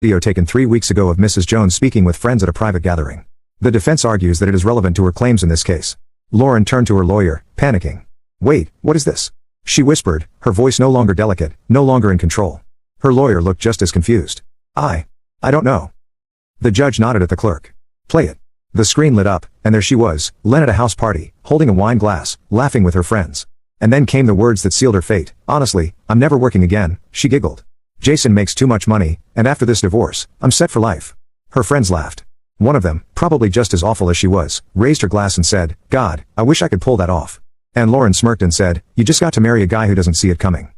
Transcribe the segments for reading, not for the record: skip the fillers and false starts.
Video taken 3 weeks ago of Mrs. Jones speaking with friends at a private gathering. The defense argues that it is relevant to her claims in this case. Lauren turned to her lawyer, panicking. "Wait, what is this?" she whispered, her voice no longer delicate, no longer in control. Her lawyer looked just as confused. I don't know." The judge nodded at the clerk. "Play it." The screen lit up, and there she was, Len at a house party, holding a wine glass, laughing with her friends. And then came the words that sealed her fate. "Honestly, I'm never working again," she giggled. "Jason makes too much money, and after this divorce, I'm set for life." Her friends laughed. One of them, probably just as awful as she was, raised her glass and said, "God, I wish I could pull that off." And Lauren smirked and said, "You just got to marry a guy who doesn't see it coming."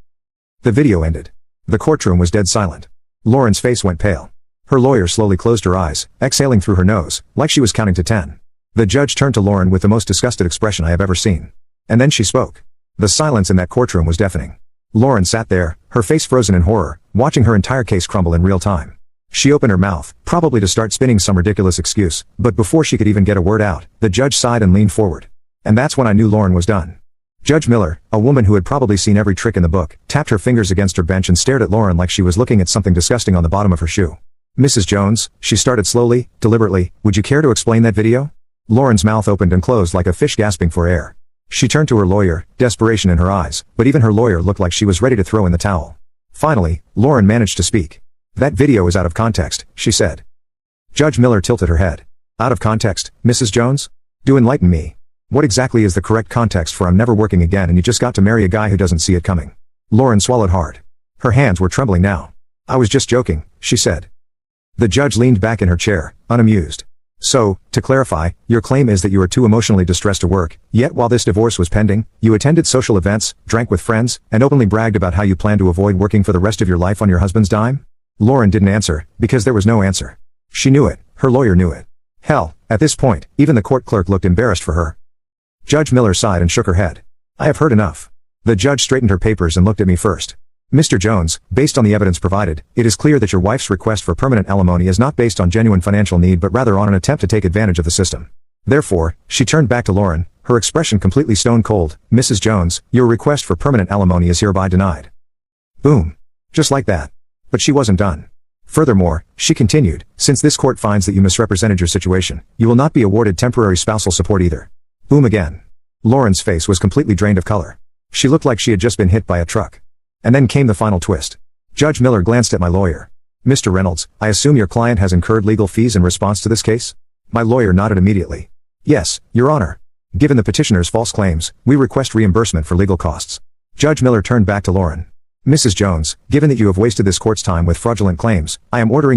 The video ended. The courtroom was dead silent. Lauren's face went pale. Her lawyer slowly closed her eyes, exhaling through her nose, like she was counting to 10. The judge turned to Lauren with the most disgusted expression I have ever seen. And then she spoke. The silence in that courtroom was deafening. Lauren sat there, her face frozen in horror, watching her entire case crumble in real time. She opened her mouth, probably to start spinning some ridiculous excuse, but before she could even get a word out, the judge sighed and leaned forward. And that's when I knew Lauren was done. Judge Miller, a woman who had probably seen every trick in the book, tapped her fingers against her bench and stared at Lauren like she was looking at something disgusting on the bottom of her shoe. "Mrs. Jones," she started slowly, deliberately, "would you care to explain that video?" Lauren's mouth opened and closed like a fish gasping for air. She turned to her lawyer, desperation in her eyes, but even her lawyer looked like she was ready to throw in the towel. Finally, Lauren managed to speak. "That video is out of context," she said. Judge Miller tilted her head. "Out of context, Mrs. Jones? Do enlighten me. What exactly is the correct context for 'I'm never working again and you just got to marry a guy who doesn't see it coming'?" Lauren swallowed hard. Her hands were trembling now. "I was just joking," she said. The judge leaned back in her chair, unamused. "So, to clarify, your claim is that you were too emotionally distressed to work, yet while this divorce was pending, you attended social events, drank with friends, and openly bragged about how you plan to avoid working for the rest of your life on your husband's dime?" Lauren didn't answer, because there was no answer. She knew it, her lawyer knew it. Hell, at this point, even the court clerk looked embarrassed for her. Judge Miller sighed and shook her head. "I have heard enough." The judge straightened her papers and looked at me first. "Mr. Jones, based on the evidence provided, it is clear that your wife's request for permanent alimony is not based on genuine financial need but rather on an attempt to take advantage of the system. Therefore," she turned back to Lauren, her expression completely stone cold, "Mrs. Jones, your request for permanent alimony is hereby denied." Boom. Just like that. But she wasn't done. Furthermore, she continued, "Since this court finds that you misrepresented your situation, you will not be awarded temporary spousal support either." Boom again. Lauren's face was completely drained of color. She looked like she had just been hit by a truck. And then came the final twist. Judge Miller glanced at my lawyer. "Mr. Reynolds, I assume your client has incurred legal fees in response to this case?" My lawyer nodded immediately. "Yes, Your Honor. Given the petitioner's false claims, we request reimbursement for legal costs." Judge Miller turned back to Lauren. "Mrs. Jones, given that you have wasted this court's time with fraudulent claims, I am ordering